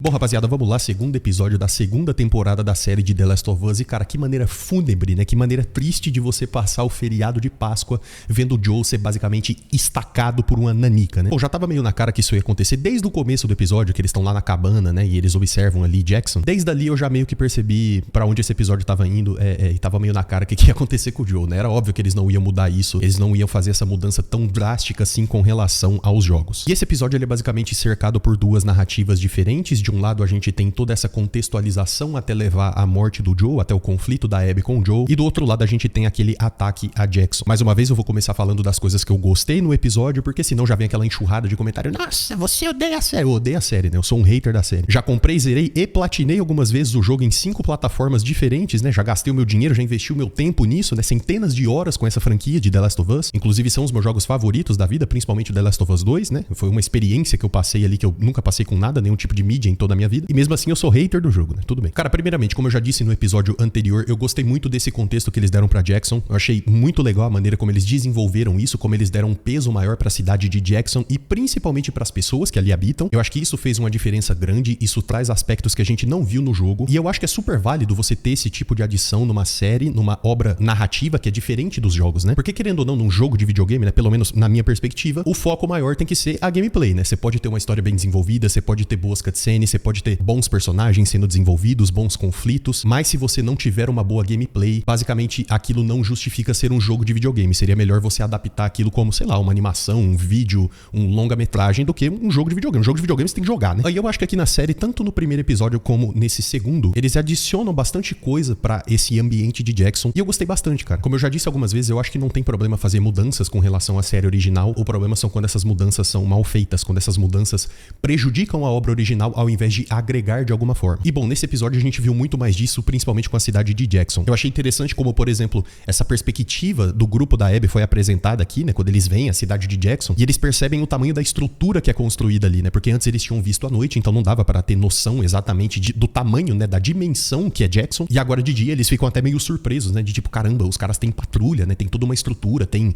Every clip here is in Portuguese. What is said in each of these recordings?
Bom, rapaziada, vamos lá, segundo episódio da segunda temporada da série de The Last of Us. E, cara, que maneira fúnebre, né? Que maneira triste de você passar o feriado de Páscoa vendo o Joel ser basicamente estacado por uma nanica, né? Bom, já tava meio na cara que isso ia acontecer desde o começo do episódio, que eles estão lá na cabana, né? E eles observam ali Jackson. Desde ali eu já meio que percebi pra onde esse episódio tava indo. E tava meio na cara que ia acontecer com o Joel, né? Era óbvio que eles não iam mudar isso. Eles não iam fazer essa mudança tão drástica assim com relação aos jogos. E esse episódio, ele é basicamente cercado por duas narrativas diferentes. De um lado, a gente tem toda essa contextualização até levar à morte do Joel, até o conflito da Abby com o Joel. E do outro lado, a gente tem aquele ataque a Jackson. Mais uma vez, eu vou começar falando das coisas que eu gostei no episódio, porque senão já vem aquela enxurrada de comentário. Nossa, você odeia a série. Eu odeio a série, né? Eu sou um hater da série. Já comprei, zerei e platinei algumas vezes o jogo em 5 plataformas diferentes, né? Já gastei o meu dinheiro, já investi o meu tempo nisso, né? Centenas de horas com essa franquia de The Last of Us. Inclusive, são os meus jogos favoritos da vida, principalmente o The Last of Us 2, né? Foi uma experiência que eu passei ali, que eu nunca passei com nada, nenhum tipo de mídia em toda a minha vida. E mesmo assim, eu sou hater do jogo, né? Tudo bem. Cara, primeiramente, como eu já disse no episódio anterior, eu gostei muito desse contexto que eles deram pra Jackson. Eu achei muito legal a maneira como eles desenvolveram isso, como eles deram um peso maior pra cidade de Jackson e principalmente pras pessoas que ali habitam. Eu acho que isso fez uma diferença grande, isso traz aspectos que a gente não viu no jogo. E eu acho que é super válido você ter esse tipo de adição numa série, numa obra narrativa que é diferente dos jogos, né? Porque querendo ou não, num jogo de videogame, né? Pelo menos na minha perspectiva, o foco maior tem que ser a gameplay, né? Você pode ter uma história bem desenvolvida, você pode ter boas cutscenes, você pode ter bons personagens sendo desenvolvidos, bons conflitos, mas se você não tiver uma boa gameplay, basicamente aquilo não justifica ser um jogo de videogame. Seria melhor você adaptar aquilo como, sei lá, uma animação, um vídeo, um longa-metragem do que um jogo de videogame. Um jogo de videogame você tem que jogar, né? Aí eu acho que aqui na série, tanto no primeiro episódio como nesse segundo, eles adicionam bastante coisa pra esse ambiente de Jackson e eu gostei bastante, cara. Como eu já disse algumas vezes, eu acho que não tem problema fazer mudanças com relação à série original. O problema são quando essas mudanças são mal feitas, quando essas mudanças prejudicam a obra original ao invés de agregar de alguma forma. E bom, nesse episódio a gente viu muito mais disso, principalmente com a cidade de Jackson. Eu achei interessante como, por exemplo, essa perspectiva do grupo da Abby foi apresentada aqui, né? Quando eles veem a cidade de Jackson e eles percebem o tamanho da estrutura que é construída ali, né? Porque antes eles tinham visto à noite, então não dava pra ter noção exatamente do tamanho, né? Da dimensão que é Jackson. E agora de dia eles ficam até meio surpresos, né? De tipo, caramba, os caras têm patrulha, né? Tem toda uma estrutura, tem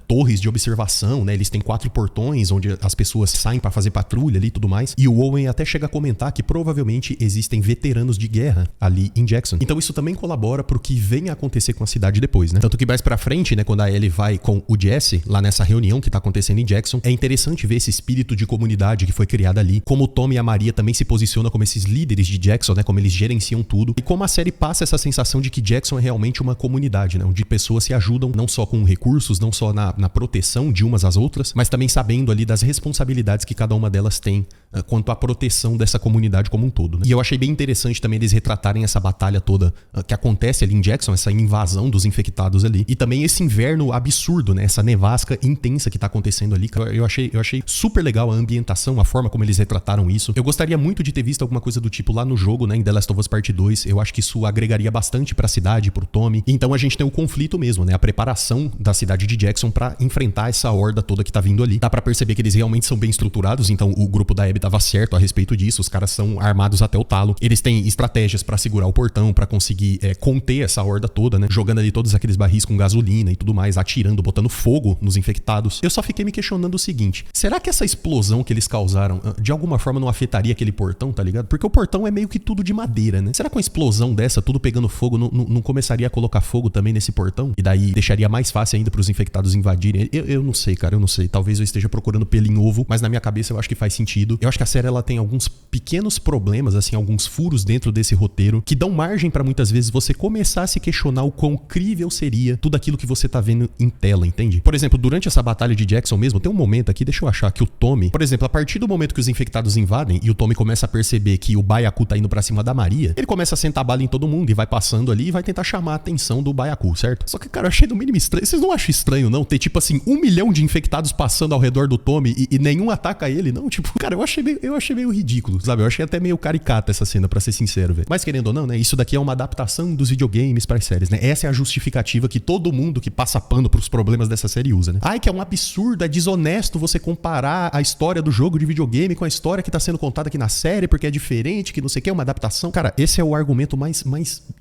torres de observação, né? Eles têm 4 portões onde as pessoas saem pra fazer patrulha ali e tudo mais. E o Owen até chega a comentar que provavelmente existem veteranos de guerra ali em Jackson. Então isso também colabora pro que vem a acontecer com a cidade depois, né? Tanto que mais pra frente, né, quando a Ellie vai com o Jesse lá nessa reunião que tá acontecendo em Jackson, é interessante ver esse espírito de comunidade que foi criado ali, como o Tommy e a Maria também se posicionam como esses líderes de Jackson, né, como eles gerenciam tudo, e como a série passa essa sensação de que Jackson é realmente uma comunidade, né, onde pessoas se ajudam não só com recursos, não só na proteção de umas às outras, mas também sabendo ali das responsabilidades que cada uma delas tem quanto à proteção dessa comunidade como um todo, né? E eu achei bem interessante também eles retratarem essa batalha toda que acontece ali em Jackson, essa invasão dos infectados ali, e também esse inverno absurdo, né? Essa nevasca intensa que tá acontecendo ali. Eu achei super legal a ambientação, a forma como eles retrataram isso. Eu gostaria muito de ter visto alguma coisa do tipo lá no jogo, né? Em The Last of Us Part 2. Eu acho que isso agregaria bastante pra cidade, pro Tommy. Então a gente tem o conflito mesmo, né? A preparação da cidade de Jackson pra enfrentar essa horda toda que tá vindo ali. Dá pra perceber que eles realmente são bem estruturados, então o grupo da Abby tava certo a respeito disso, os caras são armados até o talo, eles têm estratégias pra segurar o portão, pra conseguir conter essa horda toda, né, jogando ali todos aqueles barris com gasolina e tudo mais, atirando, botando fogo nos infectados. Eu só fiquei me questionando o seguinte, será que essa explosão que eles causaram, de alguma forma não afetaria aquele portão, tá ligado? Porque o portão é meio que tudo de madeira, né? Será que uma explosão dessa, tudo pegando fogo, não começaria a colocar fogo também nesse portão? E daí deixaria mais fácil ainda pros infectados invadirem? Eu não sei, cara, eu não sei. Talvez eu esteja procurando pelo em ovo, mas na minha cabeça eu acho que faz sentido. Eu acho que a série ela tem alguns pequenos problemas, assim, alguns furos dentro desse roteiro que dão margem pra muitas vezes você começar a se questionar o quão crível seria tudo aquilo que você tá vendo em tela, entende? Por exemplo, durante essa batalha de Jackson mesmo, tem um momento aqui, deixa eu achar, que o Tommy, por exemplo, a partir do momento que os infectados invadem e o Tommy começa a perceber que o Baiacu tá indo pra cima da Maria, ele começa a sentar bala em todo mundo e vai passando ali e vai tentar chamar a atenção do Baiacu, certo? Só que, cara, eu achei no mínimo estranho. Vocês não acham estranho, não? Ter, tipo assim, 1 milhão de infectados passando ao redor do Tommy e nenhum ataca ele, não? Tipo, cara, eu achei meio ridículo, sabe? Eu achei até meio caricata essa cena, pra ser sincero, velho. Mas querendo ou não, né? Isso daqui é uma adaptação dos videogames pras séries, né? Essa é a justificativa que todo mundo que passa pano pros problemas dessa série usa, né? Ai, que é um absurdo, é desonesto você comparar a história do jogo de videogame com a história que tá sendo contada aqui na série, porque é diferente, que não sei o que, é uma adaptação. Cara, esse é o argumento mais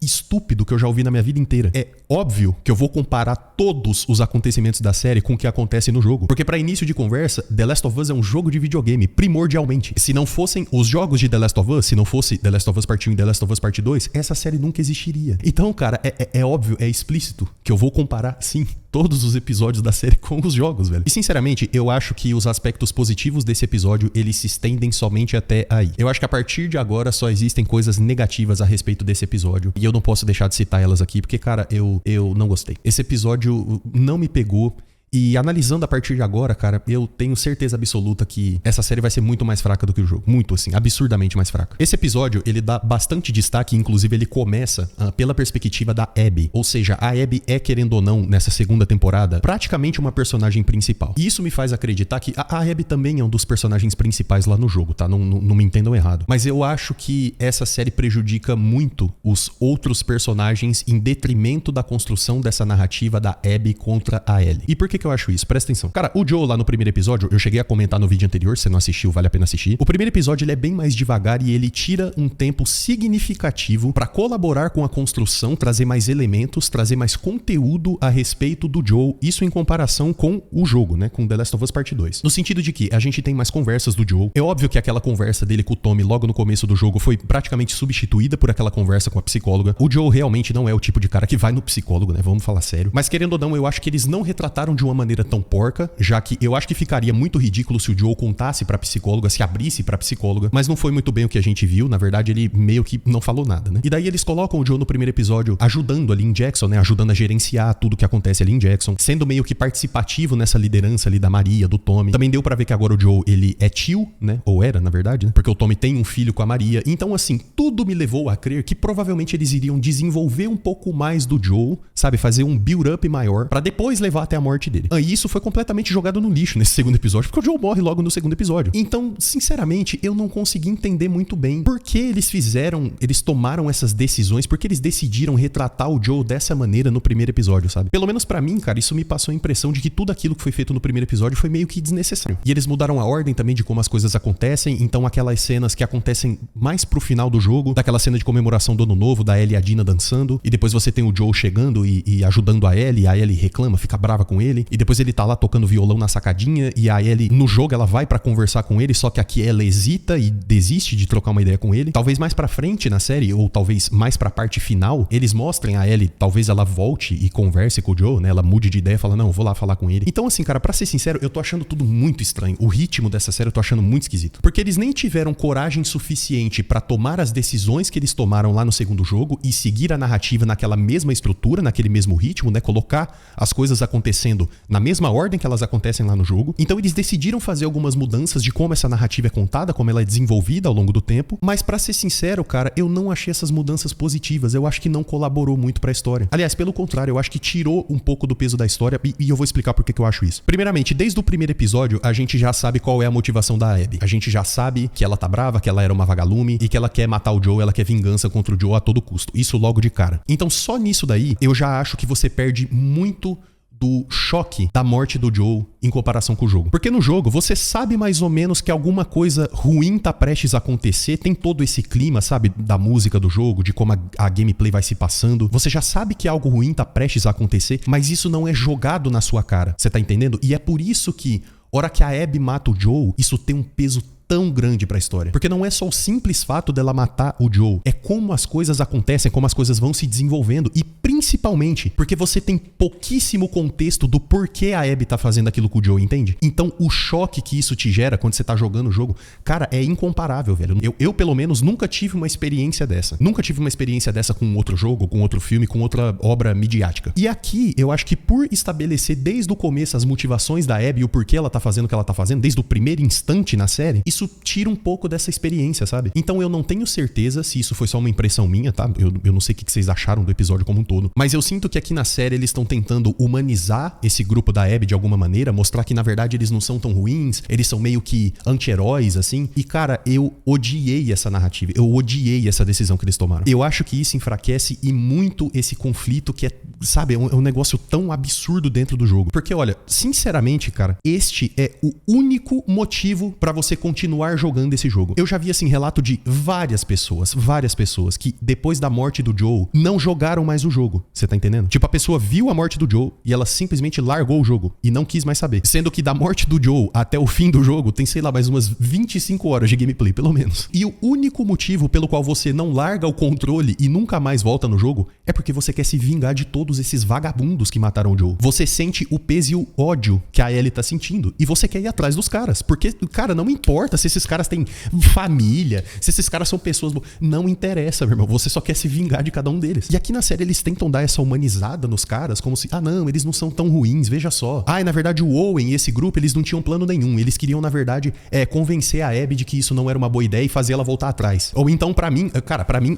estúpido que eu já ouvi na minha vida inteira. É óbvio que eu vou comparar todos os acontecimentos da série com o que acontece no jogo. Porque pra início de conversa, The Last of Us é um jogo de videogame, primordialmente realmente. Se não fossem os jogos de The Last of Us, se não fosse The Last of Us Part 1 e The Last of Us Part 2, essa série nunca existiria. Então, cara, é óbvio, é explícito que eu vou comparar, sim, todos os episódios da série com os jogos, velho. E sinceramente, eu acho que os aspectos positivos desse episódio, eles se estendem somente até aí. Eu acho que a partir de agora só existem coisas negativas a respeito desse episódio. E eu não posso deixar de citar elas aqui, porque, cara, eu não gostei. Esse episódio não me pegou. E analisando a partir de agora, cara, eu tenho certeza absoluta que essa série vai ser muito mais fraca do que o jogo. Muito, assim, absurdamente mais fraca. Esse episódio, ele dá bastante destaque, inclusive ele começa pela perspectiva da Abby. Ou seja, a Abby é, querendo ou não, nessa segunda temporada, praticamente uma personagem principal. E isso me faz acreditar que a Abby também é um dos personagens principais lá no jogo, tá? Não me entendam errado. Mas eu acho que essa série prejudica muito os outros personagens em detrimento da construção dessa narrativa da Abby contra a Ellie. E por que eu acho isso? Presta atenção. Cara, o Joe lá no primeiro episódio, eu cheguei a comentar no vídeo anterior, se você não assistiu, vale a pena assistir. O primeiro episódio, ele é bem mais devagar e ele tira um tempo significativo pra colaborar com a construção, trazer mais elementos, trazer mais conteúdo a respeito do Joe, isso em comparação com o jogo, né? Com The Last of Us Part 2. No sentido de que a gente tem mais conversas do Joe. É óbvio que aquela conversa dele com o Tommy logo no começo do jogo foi praticamente substituída por aquela conversa com a psicóloga. O Joe realmente não é o tipo de cara que vai no psicólogo, né? Vamos falar sério. Mas querendo ou não, eu acho que eles não retrataram de uma maneira tão porca, já que eu acho que ficaria muito ridículo se o Joe contasse pra psicóloga, se abrisse pra psicóloga, mas não foi muito bem o que a gente viu, na verdade ele meio que não falou nada, né? E daí eles colocam o Joe no primeiro episódio ajudando ali em Jackson, né? Ajudando a gerenciar tudo que acontece ali em Jackson, sendo meio que participativo nessa liderança ali da Maria, do Tommy. Também deu pra ver que agora o Joe, ele é tio, né? Ou era, na verdade, né? Porque o Tommy tem um filho com a Maria. Então, assim, tudo me levou a crer que provavelmente eles iriam desenvolver um pouco mais do Joe, sabe? Fazer um build-up maior pra depois levar até a morte dele. E isso foi completamente jogado no lixo nesse segundo episódio, porque o Joe morre logo no segundo episódio. Então, sinceramente, eu não consegui entender muito bem por que eles tomaram essas decisões, por que eles decidiram retratar o Joe dessa maneira no primeiro episódio, sabe? Pelo menos pra mim, cara, isso me passou a impressão de que tudo aquilo que foi feito no primeiro episódio foi meio que desnecessário. E eles mudaram a ordem também de como as coisas acontecem, então aquelas cenas que acontecem mais pro final do jogo, daquela cena de comemoração do Ano Novo, da Ellie e a Dina dançando, e depois você tem o Joe chegando e ajudando a Ellie reclama, fica brava com ele, e depois ele tá lá tocando violão na sacadinha, e a Ellie, no jogo, ela vai pra conversar com ele, só que aqui ela hesita e desiste de trocar uma ideia com ele. Talvez mais pra frente na série, ou talvez mais pra parte final, eles mostrem a Ellie, talvez ela volte e converse com o Joe, né? Ela mude de ideia e fala, não, eu vou lá falar com ele. Então, assim, cara, pra ser sincero, eu tô achando tudo muito estranho. O ritmo dessa série eu tô achando muito esquisito. Porque eles nem tiveram coragem suficiente pra tomar as decisões que eles tomaram lá no segundo jogo e seguir a narrativa naquela mesma estrutura, naquele mesmo ritmo, né? Colocar as coisas acontecendo na mesma ordem que elas acontecem lá no jogo. Então eles decidiram fazer algumas mudanças de como essa narrativa é contada, como ela é desenvolvida ao longo do tempo, mas pra ser sincero, cara, eu não achei essas mudanças positivas, eu acho que não colaborou muito pra história. Aliás, pelo contrário, eu acho que tirou um pouco do peso da história e eu vou explicar por que eu acho isso. Primeiramente, desde o primeiro episódio, a gente já sabe qual é a motivação da Abby. A gente já sabe que ela tá brava, que ela era uma vagalume e que ela quer matar o Joe, ela quer vingança contra o Joe a todo custo. Isso logo de cara. Então só nisso daí, eu já acho que você perde muito do choque da morte do Joe em comparação com o jogo. Porque no jogo, você sabe mais ou menos que alguma coisa ruim tá prestes a acontecer, tem todo esse clima, sabe, da música do jogo, de como a gameplay vai se passando. Você já sabe que algo ruim tá prestes a acontecer, mas isso não é jogado na sua cara. Você tá entendendo? E é por isso que, hora que a Abby mata o Joe, isso tem um peso tão grande pra história. Porque não é só o simples fato dela matar o Joe, é como as coisas acontecem, como as coisas vão se desenvolvendo e principalmente porque você tem pouquíssimo contexto do porquê a Abby tá fazendo aquilo com o Joe, entende? Então o choque que isso te gera quando você tá jogando o jogo, cara, é incomparável, velho. Eu pelo menos nunca tive uma experiência dessa. Nunca tive uma experiência dessa com outro jogo, com outro filme, com outra obra midiática. E aqui, eu acho que por estabelecer desde o começo as motivações da Abby e o porquê ela tá fazendo o que ela tá fazendo, desde o primeiro instante na série, isso tira um pouco dessa experiência, sabe? Então eu não tenho certeza se isso foi só uma impressão minha, tá? Eu não sei o que vocês acharam do episódio como um todo, mas eu sinto que aqui na série eles estão tentando humanizar esse grupo da Abby de alguma maneira, mostrar que na verdade eles não são tão ruins, eles são meio que anti-heróis, assim. E cara, eu odiei essa narrativa, eu odiei essa decisão que eles tomaram. Eu acho que isso enfraquece e muito esse conflito que é, sabe, é um negócio tão absurdo dentro do jogo. Porque olha, sinceramente, cara, este é o único motivo pra você continuar continuar jogando esse jogo. Eu já vi, assim, relato de várias pessoas que depois da morte do Joel não jogaram mais o jogo. Você tá entendendo? Tipo, a pessoa viu a morte do Joel e ela simplesmente largou o jogo e não quis mais saber. Sendo que da morte do Joel até o fim do jogo tem, sei lá, mais umas 25 horas de gameplay, pelo menos. E o único motivo pelo qual você não larga o controle e nunca mais volta no jogo é porque você quer se vingar de todos esses vagabundos que mataram o Joel. Você sente o peso e o ódio que a Ellie tá sentindo e você quer ir atrás dos caras. Porque, cara, não importa se esses caras têm família, se esses caras são pessoas... Não interessa, meu irmão. Você só quer se vingar de cada um deles. E aqui na série eles tentam dar essa humanizada nos caras como se... Ah, não, eles não são tão ruins, veja só. Ah, e na verdade o Owen e esse grupo, eles não tinham plano nenhum. Eles queriam, na verdade, convencer a Abby de que isso não era uma boa ideia e fazer ela voltar atrás. Ou então, pra mim,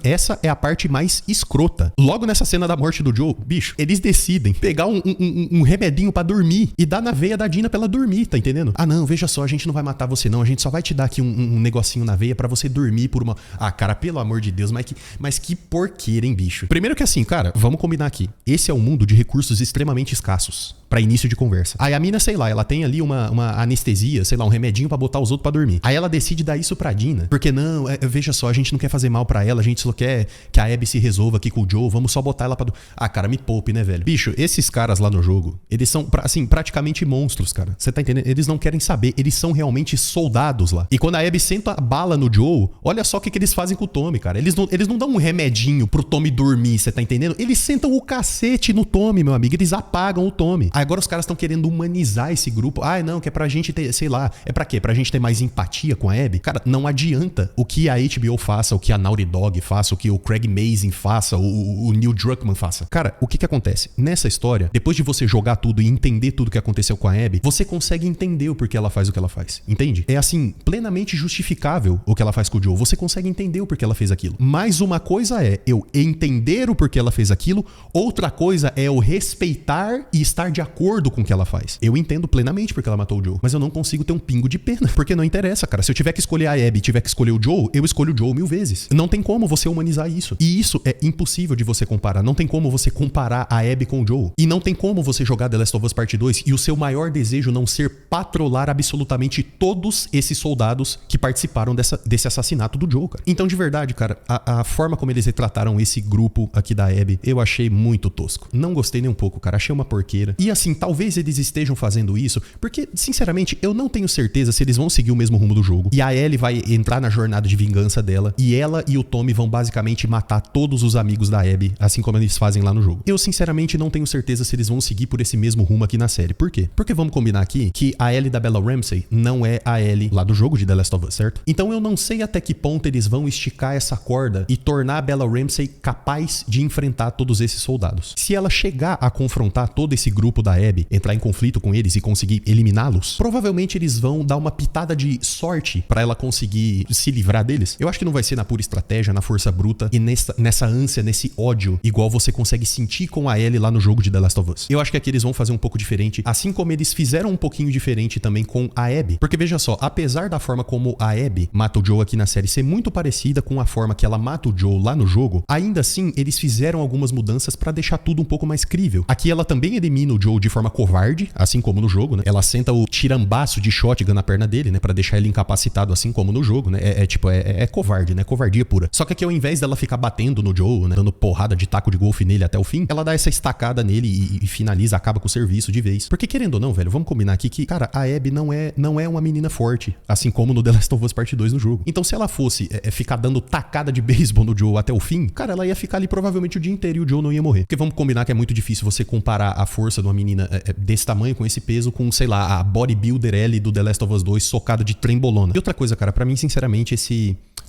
essa é a parte mais escrota. Logo nessa cena da morte do Joel, bicho, eles decidem pegar um remedinho pra dormir e dar na veia da Dina pra ela dormir, tá entendendo? Ah, não, veja só, a gente não vai matar você não, a gente só vai te dar aqui um negocinho na veia pra você dormir por uma... Ah, cara, pelo amor de Deus, mas que porqueira, hein, bicho? Primeiro que assim, cara, vamos combinar aqui. Esse é um mundo de recursos extremamente escassos pra início de conversa. Aí a mina, sei lá, ela tem ali uma anestesia, sei lá, um remedinho pra botar os outros pra dormir. Aí ela decide dar isso pra Dina, porque não, veja só, a gente não quer fazer mal pra ela, a gente só quer que a Abby se resolva aqui com o Joe, vamos só botar ela pra... Ah, cara, me poupe, né, velho? Bicho, esses caras lá no jogo, eles são, assim, praticamente monstros, cara. Você tá entendendo? Eles não querem saber, eles são realmente soldados lá. E quando a Abby senta a bala no Joe, olha só o que eles fazem com o Tommy, cara. Eles não dão um remedinho pro Tommy dormir, você tá entendendo? Eles sentam o cacete no Tommy, meu amigo, eles apagam o Tommy. Aí agora os caras estão querendo humanizar esse grupo. Ah, não, que é pra gente ter, sei lá, é pra quê? Pra gente ter mais empatia com a Abby? Cara, não adianta o que a HBO faça, o que a Naughty Dog faça, o que o Craig Mazin faça, o Neil Druckmann faça. Cara, o que acontece? Nessa história, depois de você jogar tudo e entender tudo que aconteceu com a Abby, você consegue entender o porquê ela faz o que ela faz. Entende? É assim, plenamente justificável o que ela faz com o Joe. Você consegue entender o porquê ela fez aquilo. Mas uma coisa é eu entender o porquê ela fez aquilo, outra coisa é eu respeitar e estar de acordo com o que ela faz. Eu entendo plenamente porque ela matou o Joe, mas eu não consigo ter um pingo de pena, porque não interessa, cara. Se eu tiver que escolher a Abby e tiver que escolher o Joe, eu escolho o Joe 1000 vezes. Não tem como você humanizar isso. E isso é impossível de você comparar. Não tem como você comparar a Abby com o Joe. E não tem como você jogar The Last of Us Part 2 e o seu maior desejo não ser patrolar absolutamente todos esses soldados que participaram desse assassinato do Joe, cara. Então, de verdade, cara, a forma como eles retrataram esse grupo aqui da Abby, eu achei muito tosco. Não gostei nem um pouco, cara. Achei uma porqueira. E assim, talvez eles estejam fazendo isso porque, sinceramente, eu não tenho certeza se eles vão seguir o mesmo rumo do jogo. E a Ellie vai entrar na jornada de vingança dela e ela e o Tommy vão basicamente matar todos os amigos da Abby, assim como eles fazem lá no jogo. Eu, sinceramente, não tenho certeza se eles vão seguir por esse mesmo rumo aqui na série. Por quê? Porque vamos combinar aqui que a Ellie da Bella Ramsey não é a Ellie lá do jogo de The Last of Us, certo? Então eu não sei até que ponto eles vão esticar essa corda e tornar a Bella Ramsey capaz de enfrentar todos esses soldados. Se ela chegar a confrontar todo esse grupo da Abby, entrar em conflito com eles e conseguir eliminá-los, provavelmente eles vão dar uma pitada de sorte pra ela conseguir se livrar deles. Eu acho que não vai ser na pura estratégia, na força bruta e nessa ânsia, nesse ódio, igual você consegue sentir com a Ellie lá no jogo de The Last of Us. Eu acho que aqui eles vão fazer um pouco diferente, assim como eles fizeram um pouquinho diferente também com a Abby. Porque veja só, apesar da forma como a Abby mata o Joe aqui na série ser muito parecida com a forma que ela mata o Joe lá no jogo, ainda assim eles fizeram algumas mudanças pra deixar tudo um pouco mais crível. Aqui ela também elimina o Joe de forma covarde, assim como no jogo, né? Ela senta o tirambaço de shotgun na perna dele, né? Pra deixar ele incapacitado, assim como no jogo, né? É covarde, né? Covardia pura. Só que aqui, ao invés dela ficar batendo no Joe, né? Dando porrada de taco de golfe nele até o fim, ela dá essa estacada nele e finaliza, acaba com o serviço de vez. Porque querendo ou não, velho, vamos combinar aqui que, cara, a Abby não é uma menina forte, assim como no The Last of Us Part 2 no jogo. Então se ela fosse ficar dando tacada de beisebol no Joe até o fim, cara, ela ia ficar ali provavelmente o dia inteiro e o Joe não ia morrer. Porque vamos combinar que é muito difícil você comparar a força de uma menina desse tamanho, com esse peso, com, sei lá, a bodybuilder Ellie do The Last of Us 2 socada de trembolona. E outra coisa, cara, pra mim, sinceramente,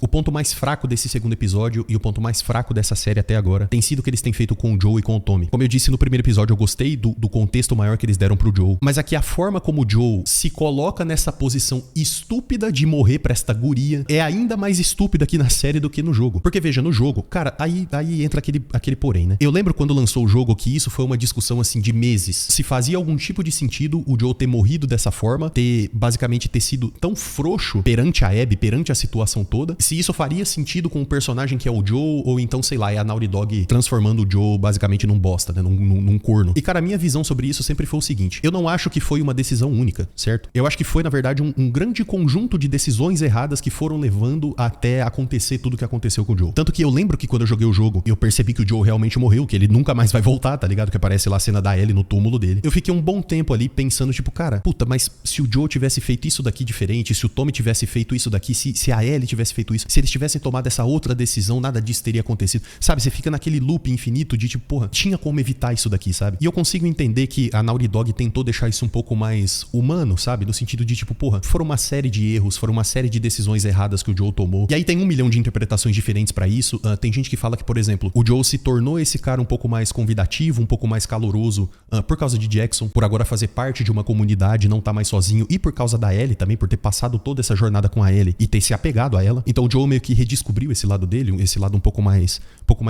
o ponto mais fraco desse segundo episódio e o ponto mais fraco dessa série até agora tem sido o que eles têm feito com o Joe e com o Tommy. Como eu disse no primeiro episódio, eu gostei do contexto maior que eles deram pro Joe, mas aqui a forma como o Joe se coloca nessa posição estúpida de morrer pra esta guria é ainda mais estúpida aqui na série do que no jogo. Porque veja, no jogo, cara, aí entra aquele porém, né? Eu lembro quando lançou o jogo que isso foi uma discussão assim de meses. Se fazia algum tipo de sentido o Joe ter morrido dessa forma, basicamente ter sido tão frouxo perante a Abby, perante a situação toda, se isso faria sentido com o personagem que é o Joe, ou então, sei lá, é a Naughty Dog transformando o Joe basicamente num bosta, né? Num corno. E, cara, a minha visão sobre isso sempre foi o seguinte: eu não acho que foi uma decisão única, certo? Eu acho que foi, na verdade, um grande conjunto de decisões erradas que foram levando até acontecer tudo que aconteceu com o Joe. Tanto que eu lembro que quando eu joguei o jogo, eu percebi que o Joe realmente morreu, que ele nunca mais vai voltar, tá ligado? Que aparece lá a cena da Ellie no túmulo dele. Eu fiquei um bom tempo ali pensando, tipo, cara, puta, mas se o Joe tivesse feito isso daqui diferente, se o Tommy tivesse feito isso daqui, se a Ellie tivesse feito isso, se eles tivessem tomado essa outra decisão, nada disso teria acontecido. Sabe, você fica naquele loop infinito de tipo, porra, tinha como evitar isso daqui, sabe? E eu consigo entender que a Naughty Dog tentou deixar isso um pouco mais humano, sabe? No sentido de tipo, porra, foram uma série de erros, foram uma série de decisões erradas que o Joe tomou. E aí tem 1 milhão de interpretações diferentes pra isso. Tem gente que fala que, por exemplo, o Joe se tornou esse cara um pouco mais convidativo, um pouco mais caloroso por causa de Jackson, por agora fazer parte de uma comunidade, não tá mais sozinho, e por causa da Ellie também, por ter passado toda essa jornada com a Ellie e ter se apegado a ela. Então o Joe meio que redescobriu esse lado dele, esse lado um pouco mais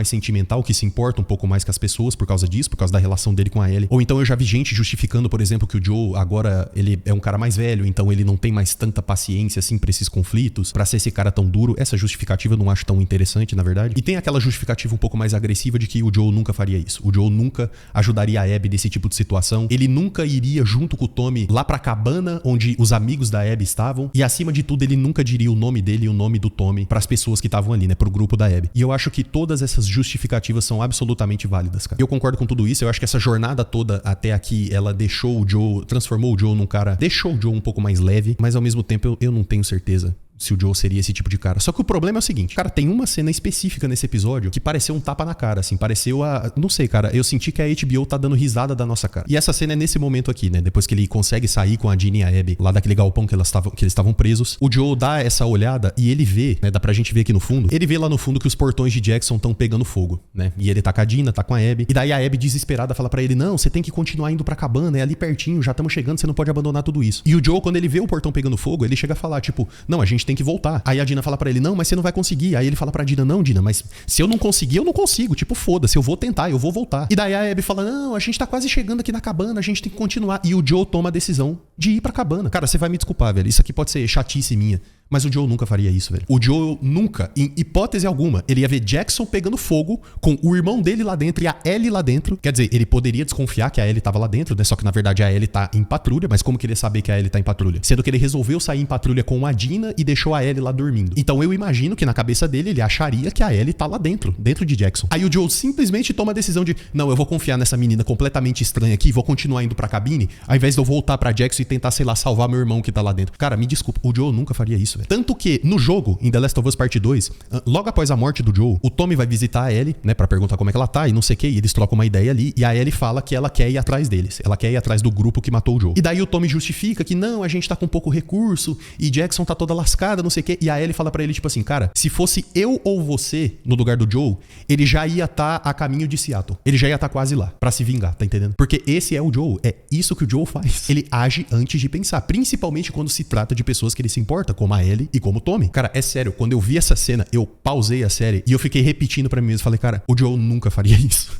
sentimental, que se importa um pouco mais com as pessoas por causa disso, por causa da relação dele com a Ellie. Ou então eu já vi gente justificando, por exemplo, que o Joe agora ele é um cara mais velho, então ele não tem mais tanta paciência assim pra esses conflitos, pra ser esse cara tão duro. Essa justificativa eu não acho tão interessante, na verdade. E tem aquela justificativa um pouco mais agressiva de que o Joe nunca faria isso. O Joe nunca ajudaria a Abby nesse tipo de situação. Ele nunca iria junto com o Tommy lá pra cabana onde os amigos da Abby estavam. E acima de tudo, ele nunca diria o nome dele e o nome do Tommy pras pessoas que estavam ali, né? Pro grupo da Abby. E eu acho que todas essas justificativas são absolutamente válidas, cara. Eu concordo com tudo isso. Eu acho que essa jornada toda até aqui, ela deixou o Joe, transformou o Joe num cara, deixou o Joe um pouco mais leve, mas ao mesmo tempo eu não tenho certeza se o Joe seria esse tipo de cara. Só que o problema é o seguinte, cara, tem uma cena específica nesse episódio que pareceu um tapa na cara, assim, pareceu não sei, cara, eu senti que a HBO tá dando risada da nossa cara. E essa cena é nesse momento aqui, né, depois que ele consegue sair com a Dina e a Abby lá daquele galpão que eles estavam presos, o Joe dá essa olhada e ele vê, né, dá pra gente ver aqui no fundo, ele vê lá no fundo que os portões de Jackson estão pegando fogo, né, e ele tá com a Dina, tá com a Abby, e daí a Abby desesperada fala pra ele, não, você tem que continuar indo pra cabana, é ali pertinho, já estamos chegando, você não pode abandonar tudo isso. E o Joe, quando ele vê o portão pegando fogo, ele chega a falar, tipo, não, a gente tem que voltar. Aí a Dina fala pra ele, não, mas você não vai conseguir. Aí ele fala pra Dina, não, Dina, mas se eu não conseguir, eu não consigo. Tipo, foda-se, eu vou tentar, eu vou voltar. E daí a Abby fala, não, a gente tá quase chegando aqui na cabana, a gente tem que continuar. E o Joe toma a decisão de ir pra cabana. Cara, você vai me desculpar, velho, isso aqui pode ser chatice minha, mas o Joe nunca faria isso, velho. O Joe nunca, em hipótese alguma, ele ia ver Jackson pegando fogo com o irmão dele lá dentro e a Ellie lá dentro. Quer dizer, ele poderia desconfiar que a Ellie tava lá dentro, né? Só que na verdade a Ellie tá em patrulha, mas como que ele ia saber que a Ellie tá em patrulha? Sendo que ele resolveu sair em patrulha com a Dina e deixou a Ellie lá dormindo. Então eu imagino que na cabeça dele ele acharia que a Ellie tá lá dentro de Jackson. Aí o Joe simplesmente toma a decisão de, não, eu vou confiar nessa menina completamente estranha aqui, vou continuar indo pra cabine, ao invés de eu voltar pra Jackson e tentar, sei lá, salvar meu irmão que tá lá dentro. Cara, me desculpa, o Joe nunca faria isso, velho. Tanto que no jogo, em The Last of Us Part 2, logo após a morte do Joe, o Tommy vai visitar a Ellie, né, pra perguntar como é que ela tá e não sei o que, e eles trocam uma ideia ali, e a Ellie fala que ela quer ir atrás deles, ela quer ir atrás do grupo que matou o Joe. E daí o Tommy justifica que não, a gente tá com pouco recurso, e Jackson tá toda lascada, não sei o que, e a Ellie fala pra ele, tipo assim, cara, se fosse eu ou você no lugar do Joe, ele já ia tá a caminho de Seattle, ele já ia tá quase lá, pra se vingar, tá entendendo? Porque esse é o Joe, é isso que o Joe faz. Ele age antes de pensar, principalmente quando se trata de pessoas que ele se importa, como a Ellie e como o Tommy. Cara, é sério, quando eu vi essa cena, eu pausei a série e eu fiquei repetindo pra mim mesmo. Falei, cara, o Joe nunca faria isso.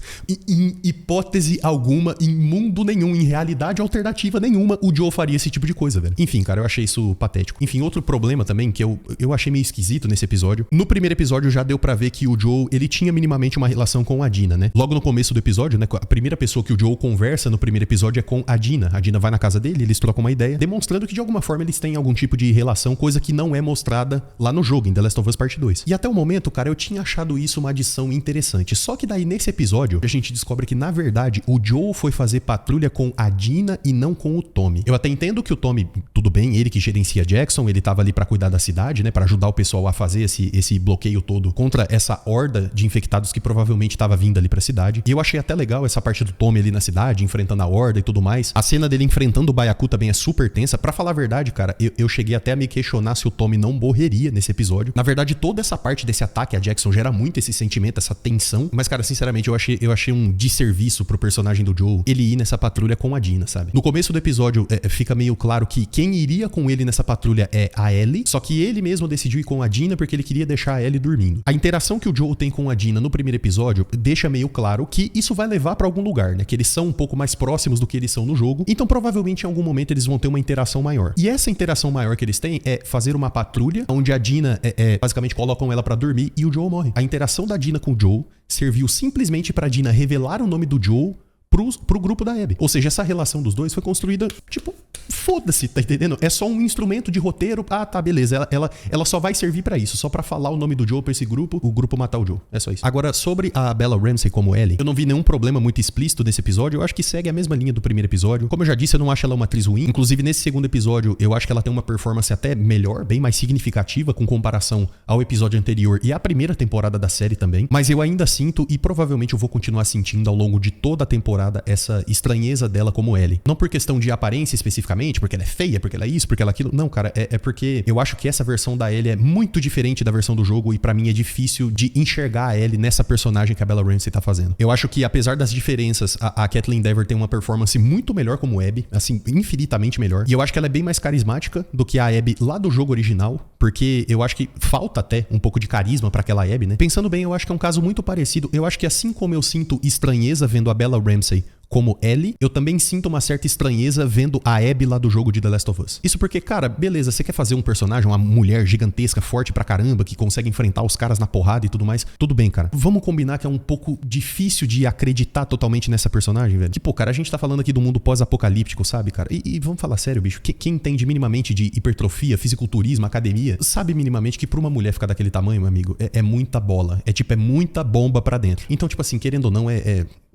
Em hipótese alguma, em mundo nenhum, em realidade alternativa nenhuma, o Joe faria esse tipo de coisa, velho. Enfim, cara, eu achei isso patético. Enfim, outro problema também que eu achei meio esquisito nesse episódio. No primeiro episódio já deu pra ver que o Joe, ele tinha minimamente uma relação com a Dina, né? Logo no começo do episódio, né? A primeira pessoa que o Joe conversa no primeiro episódio é com a Dina. A Dina vai na casa dele, eles trocam uma ideia, demonstrando que de alguma forma eles têm algum tipo de relação, coisa que não é mostrada lá no jogo, em The Last of Us Part 2. E até o momento, cara, eu tinha achado isso uma adição interessante. Só que daí, nesse episódio, a gente descobre que, na verdade, o Joe foi fazer patrulha com a Dina e não com o Tommy. Eu até entendo que o Tommy, tudo bem, ele que gerencia Jackson, ele tava ali pra cuidar da cidade, né, pra ajudar o pessoal a fazer esse bloqueio todo contra essa horda de infectados que provavelmente tava vindo ali pra cidade. E eu achei até legal essa parte do Tommy ali na cidade, enfrentando a horda e tudo mais. A cena dele enfrentando o Baiacu também é super tensa. Pra falar a verdade, cara, eu cheguei até a me questionar se o Tommy não morreria nesse episódio. Na verdade, toda essa parte desse ataque a Jackson gera muito esse sentimento, essa tensão. Mas, cara, sinceramente, eu achei um desserviço pro personagem do Joe ele ir nessa patrulha com a Dina, sabe? No começo do episódio, fica meio claro que quem iria com ele nessa patrulha é a Ellie, só que ele mesmo decidiu ir com a Dina porque ele queria deixar a Ellie dormindo. A interação que o Joe tem com a Dina no primeiro episódio deixa meio claro que isso vai levar pra algum lugar, né? Que eles são um pouco mais próximos do que eles são no jogo, então provavelmente em algum momento eles vão ter uma interação maior. E essa interação maior que eles têm é fazer fazer uma patrulha, onde a Dina basicamente colocam ela pra dormir e o Joel morre. A interação da Dina com o Joel serviu simplesmente pra Dina revelar o nome do Joel pro grupo da Abby. Ou seja, essa relação dos dois foi construída, tipo, foda-se, tá entendendo? É só um instrumento de roteiro. Ah, tá, beleza. Ela só vai servir pra isso, só pra falar o nome do Joel pra esse grupo, o grupo matar o Joel. É só isso. Agora, sobre a Bella Ramsey como Ellie, eu não vi nenhum problema muito explícito nesse episódio. Eu acho que segue a mesma linha do primeiro episódio. Como eu já disse, eu não acho ela uma atriz ruim. Inclusive, nesse segundo episódio, eu acho que ela tem uma performance até melhor, bem mais significativa com comparação ao episódio anterior e à primeira temporada da série também. Mas eu ainda sinto, e provavelmente eu vou continuar sentindo ao longo de toda a temporada, essa estranheza dela como Ellie. Não por questão de aparência especificamente, porque ela é feia, porque ela é isso, porque ela é aquilo. Não, cara, é porque eu acho que essa versão da Ellie é muito diferente da versão do jogo e pra mim é difícil de enxergar a Ellie nessa personagem que a Bella Ramsey tá fazendo. Eu acho que apesar das diferenças, a Kaitlyn Dever tem uma performance muito melhor como Abby, assim, infinitamente melhor. E eu acho que ela é bem mais carismática do que a Abby lá do jogo original, porque eu acho que falta até um pouco de carisma pra aquela Abby, né? Pensando bem, eu acho que é um caso muito parecido. Eu acho que assim como eu sinto estranheza vendo a Bella Ramsey como Ellie, eu também sinto uma certa estranheza vendo a Abby lá do jogo de The Last of Us. Isso porque, cara, beleza, você quer fazer um personagem, uma mulher gigantesca, forte pra caramba, que consegue enfrentar os caras na porrada e tudo mais, tudo bem, cara. Vamos combinar que é um pouco difícil de acreditar totalmente nessa personagem, velho. Que, pô, cara, a gente tá falando aqui do mundo pós-apocalíptico, sabe, cara? E vamos falar sério, bicho, quem entende minimamente de hipertrofia, fisiculturismo, academia, sabe minimamente que pra uma mulher ficar daquele tamanho, meu amigo, é muita bola. É muita bomba pra dentro. Então, tipo assim, querendo ou não,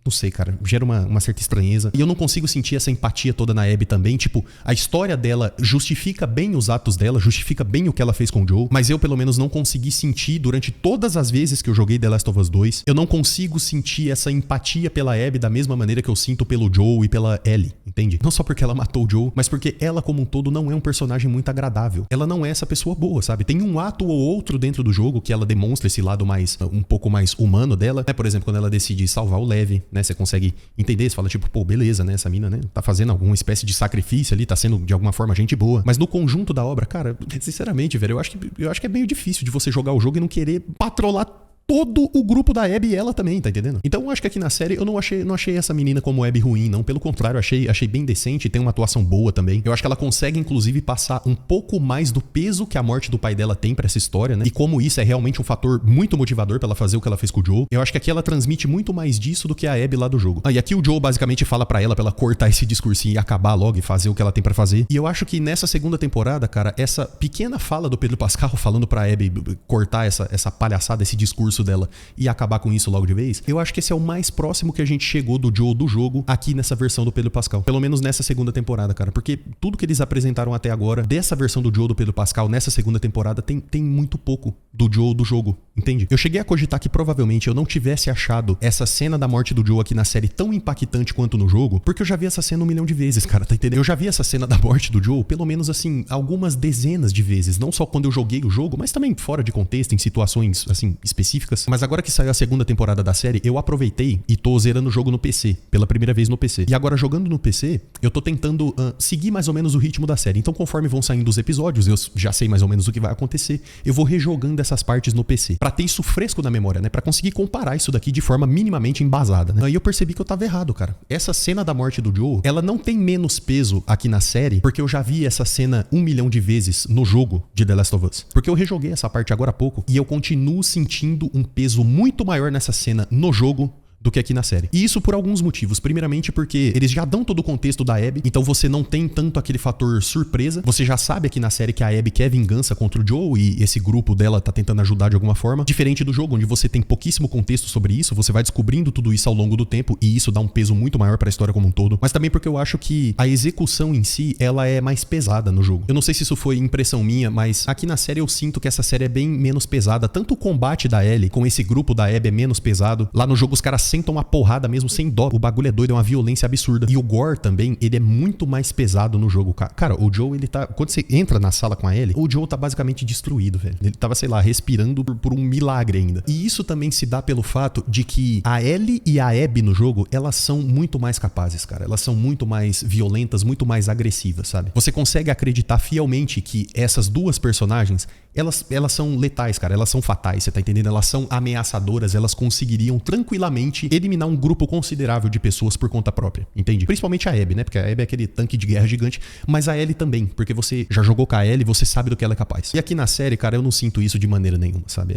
não sei, cara, gera uma certa estranheza. E eu não consigo sentir essa empatia toda na Abby também. Tipo, a história dela justifica bem os atos dela, justifica bem o que ela fez com o Joel, mas eu, pelo menos, não consegui sentir durante todas as vezes que eu joguei The Last of Us 2. Eu não consigo sentir essa empatia pela Abby da mesma maneira que eu sinto pelo Joel e pela Ellie, entende? Não só porque ela matou o Joel, mas porque ela, como um todo, não é um personagem muito agradável. Ela não é essa pessoa boa, sabe? Tem um ato ou outro dentro do jogo que ela demonstra esse lado um pouco mais humano dela, né? Por exemplo, quando ela decide salvar o Levi, né? Você consegue entender, você fala tipo, pô, beleza, né? Essa mina, né? Tá fazendo alguma espécie de sacrifício ali, tá sendo de alguma forma gente boa. Mas no conjunto da obra, cara, sinceramente, velho, eu acho que é meio difícil de você jogar o jogo e não querer patrolar todo o grupo da Abby e ela também, tá entendendo? Então eu acho que aqui na série eu não achei essa menina como Abby ruim, não. Pelo contrário, eu achei bem decente, tem uma atuação boa também. Eu acho que ela consegue, inclusive, passar um pouco mais do peso que a morte do pai dela tem pra essa história, né? E como isso é realmente um fator muito motivador pra ela fazer o que ela fez com o Joel. Eu acho que aqui ela transmite muito mais disso do que a Abby lá do jogo. E aqui o Joel basicamente fala pra ela cortar esse discursinho e acabar logo e fazer o que ela tem pra fazer. E eu acho que nessa segunda temporada, cara, essa pequena fala do Pedro Pascal falando pra Abby cortar essa palhaçada, esse discurso dela e acabar com isso logo de vez, eu acho que esse é o mais próximo que a gente chegou do Joel do jogo aqui nessa versão do Pedro Pascal. Pelo menos nessa segunda temporada, cara. Porque tudo que eles apresentaram até agora dessa versão do Joel do Pedro Pascal nessa segunda temporada tem muito pouco do Joel do jogo, entende? Eu cheguei a cogitar que provavelmente eu não tivesse achado essa cena da morte do Joel aqui na série tão impactante quanto no jogo, porque eu já vi essa cena 1 milhão de vezes, cara, tá entendendo? Eu já vi essa cena da morte do Joel pelo menos, assim, algumas dezenas de vezes. Não só quando eu joguei o jogo, mas também fora de contexto, em situações, assim, específicas. Mas agora que saiu a segunda temporada da série, eu aproveitei e tô zerando o jogo no PC, pela primeira vez no PC. E agora, jogando no PC, eu tô tentando seguir mais ou menos o ritmo da série. Então, conforme vão saindo os episódios, eu já sei mais ou menos o que vai acontecer, eu vou rejogando essas partes no PC, pra ter isso fresco na memória, né? Pra conseguir comparar isso daqui de forma minimamente embasada, né? Aí eu percebi que eu tava errado, cara. Essa cena da morte do Joel, ela não tem menos peso aqui na série, porque eu já vi essa cena 1 milhão de vezes no jogo de The Last of Us. Porque eu rejoguei essa parte agora há pouco, e eu continuo sentindo um peso muito maior nessa cena no jogo do que aqui na série. E isso por alguns motivos. Primeiramente porque eles já dão todo o contexto da Abby, então você não tem tanto aquele fator surpresa. Você já sabe aqui na série que a Abby quer vingança contra o Joel e esse grupo dela tá tentando ajudar de alguma forma. Diferente do jogo, onde você tem pouquíssimo contexto sobre isso, você vai descobrindo tudo isso ao longo do tempo e isso dá um peso muito maior pra história como um todo. Mas também porque eu acho que a execução em si, ela é mais pesada no jogo. Eu não sei se isso foi impressão minha, mas aqui na série eu sinto que essa série é bem menos pesada. Tanto o combate da Ellie com esse grupo da Abby é menos pesado. Lá no jogo os caras sentam uma porrada mesmo sem dó. O bagulho é doido, é uma violência absurda. E o gore também, ele é muito mais pesado no jogo. Cara, o Joel, ele tá... Quando você entra na sala com a Ellie, o Joel tá basicamente destruído, velho. Ele tava, sei lá, respirando por um milagre ainda. E isso também se dá pelo fato de que a Ellie e a Abby no jogo, elas são muito mais capazes, cara. Elas são muito mais violentas, muito mais agressivas, sabe? Você consegue acreditar fielmente que essas duas personagens, elas são letais, cara. Elas são fatais, você tá entendendo? Elas são ameaçadoras, elas conseguiriam tranquilamente basicamente eliminar um grupo considerável de pessoas por conta própria, entende? Principalmente a Abby, né? Porque a Abby é aquele tanque de guerra gigante, mas a Ellie também, porque você já jogou com a Ellie, você sabe do que ela é capaz. E aqui na série, cara, eu não sinto isso de maneira nenhuma, sabe?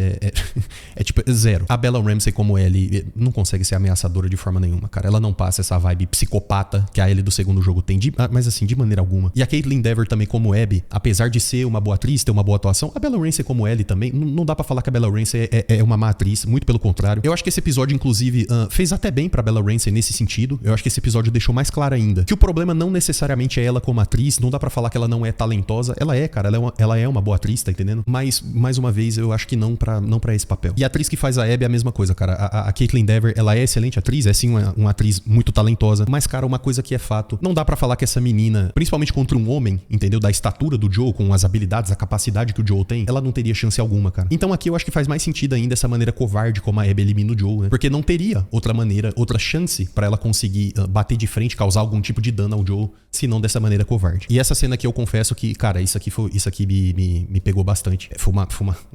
É tipo, zero. A Bella Ramsey como Ellie não consegue ser ameaçadora de forma nenhuma, cara. Ela não passa essa vibe psicopata que a Ellie do segundo jogo tem, mas assim, de maneira alguma. E a Caitlyn Dever também como Abby, apesar de ser uma boa atriz, ter uma boa atuação, a Bella Ramsey como Ellie também, não dá pra falar que a Bella Ramsey é uma má atriz, muito pelo contrário. Eu acho que esse episódio, inclusive, fez até bem pra Bella Ramsey nesse sentido. Eu acho que esse episódio deixou mais claro ainda que o problema não necessariamente é ela como atriz, não dá pra falar que ela não é talentosa. Ela é, cara, ela é uma boa atriz, tá entendendo? Mas, mais uma vez, eu acho que não pra esse papel. E a atriz que faz a Abby é a mesma coisa, cara. A Caitlyn Dever, ela é excelente atriz, é sim uma atriz muito talentosa, mas, cara, uma coisa que é fato, não dá pra falar que essa menina, principalmente contra um homem, entendeu? Da estatura do Joe, com as habilidades, a capacidade que o Joe tem, ela não teria chance alguma, cara. Então aqui eu acho que faz mais sentido ainda essa maneira covarde como a Abby elimina o Joe, né? Porque não teria outra maneira, outra chance pra ela conseguir bater de frente, causar algum tipo de dano ao Joe, se não dessa maneira covarde. E essa cena aqui eu confesso que, cara, isso aqui me pegou bastante. Foi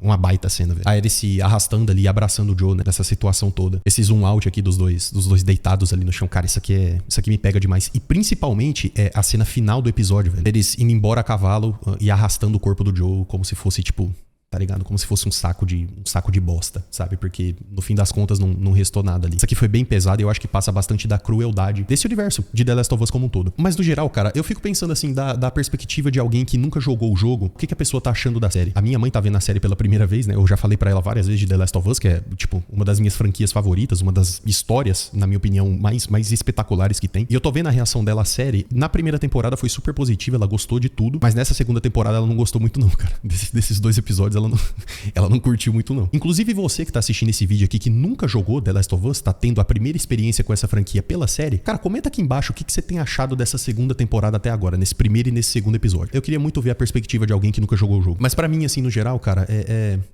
uma baita cena, velho. A Ellie se arrastando ali, abraçando o Joe, né? Nessa situação toda. Esse zoom out aqui dos dois deitados ali no chão. Cara, isso aqui me pega demais. E principalmente a cena final do episódio, velho. Eles indo embora a cavalo e arrastando o corpo do Joe como se fosse, tipo, tá ligado? Como se fosse um saco de bosta, sabe? Porque no fim das contas não restou nada ali. Isso aqui foi bem pesado e eu acho que passa bastante da crueldade desse universo de The Last of Us como um todo. Mas no geral, cara, eu fico pensando assim, da perspectiva de alguém que nunca jogou o jogo, o que a pessoa tá achando da série? A minha mãe tá vendo a série pela primeira vez, né? Eu já falei pra ela várias vezes de The Last of Us, que é, tipo, uma das minhas franquias favoritas, uma das histórias, na minha opinião, mais espetaculares que tem. E eu tô vendo a reação dela à série. Na primeira temporada foi super positiva, ela gostou de tudo, mas nessa segunda temporada ela não gostou muito não, cara. Desses dois episódios ela não curtiu muito não. Inclusive você que tá assistindo esse vídeo aqui que nunca jogou The Last of Us, tá tendo a primeira experiência com essa franquia pela série, cara, comenta aqui embaixo o que você tem achado dessa segunda temporada até agora, nesse primeiro e nesse segundo episódio. Eu queria muito ver a perspectiva de alguém que nunca jogou o jogo. Mas pra mim, assim, no geral, cara,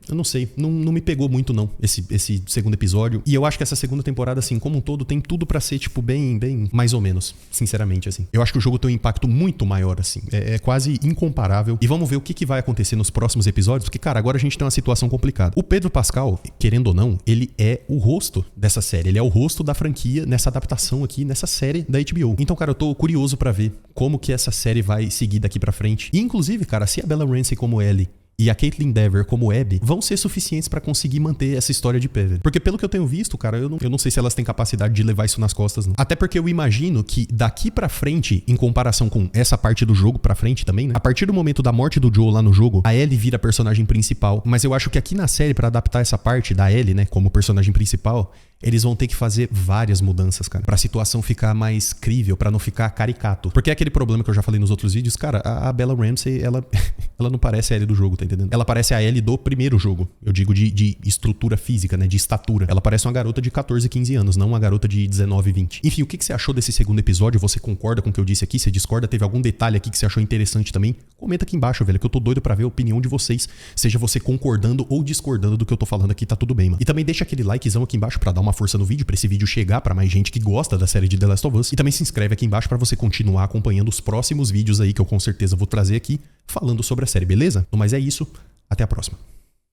eu não sei, não me pegou muito não, esse segundo episódio. E eu acho que essa segunda temporada, assim, como um todo, tem tudo pra ser, tipo, bem mais ou menos, sinceramente, assim. Eu acho que o jogo tem um impacto muito maior, assim. É quase incomparável. E vamos ver o que vai acontecer nos próximos episódios, porque, cara, agora a gente tem uma situação complicada. O Pedro Pascal, querendo ou não, ele é o rosto dessa série, ele é o rosto da franquia nessa adaptação aqui, nessa série da HBO. Então, cara, eu tô curioso pra ver como que essa série vai seguir daqui pra frente. E, inclusive, cara, se a Bella Ramsey como Ellie e a Caitlyn Dever como Abby vão ser suficientes pra conseguir manter essa história de pé, velho. Porque pelo que eu tenho visto, cara, eu não sei se elas têm capacidade de levar isso nas costas, não. Até porque eu imagino que daqui pra frente, em comparação com essa parte do jogo pra frente também, né? A partir do momento da morte do Joel lá no jogo, a Ellie vira a personagem principal. Mas eu acho que aqui na série, pra adaptar essa parte da Ellie, né, como personagem principal, eles vão ter que fazer várias mudanças, cara, pra situação ficar mais crível, pra não ficar caricato. Porque é aquele problema que eu já falei nos outros vídeos, cara, a Bella Ramsey, ela não parece a Ellie do jogo, tá entendendo? Ela parece a Ellie do primeiro jogo. Eu digo de estrutura física, né, de estatura. Ela parece uma garota de 14, 15 anos, não uma garota de 19, 20. Enfim, o que você achou desse segundo episódio? Você concorda com o que eu disse aqui? Você discorda? Teve algum detalhe aqui que você achou interessante também? Comenta aqui embaixo, velho, que eu tô doido pra ver a opinião de vocês. Seja você concordando ou discordando do que eu tô falando aqui, tá tudo bem, mano. E também deixa aquele likezão aqui embaixo pra dar uma força no vídeo, pra esse vídeo chegar pra mais gente que gosta da série de The Last of Us. E também se inscreve aqui embaixo pra você continuar acompanhando os próximos vídeos aí que eu com certeza vou trazer aqui falando sobre a série, beleza? Mas é isso, até a próxima.